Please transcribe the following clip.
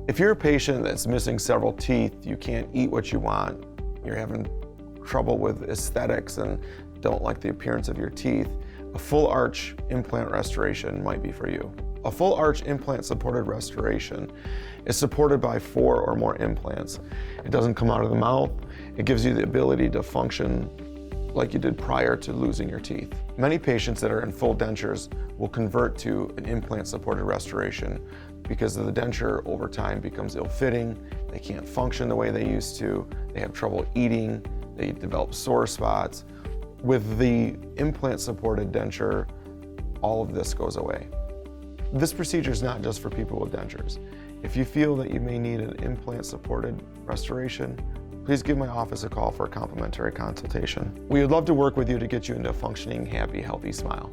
If you're a patient that's missing several teeth, you can't eat what you want, you're having trouble with aesthetics and don't like the appearance of your teeth, a full arch implant restoration might be for you. A full arch implant supported restoration is supported by 4 or more implants. It doesn't come out of the mouth. It gives you the ability to function like you did prior to losing your teeth. Many patients that are in full dentures will convert to an implant supported restoration because the denture over time becomes ill-fitting, they can't function the way they used to, they have trouble eating, they develop sore spots. With the implant supported denture, all of this goes away. This procedure is not just for people with dentures. If you feel that you may need an implant supported restoration, please give my office a call for a complimentary consultation. We would love to work with you to get you into a functioning, happy, healthy smile.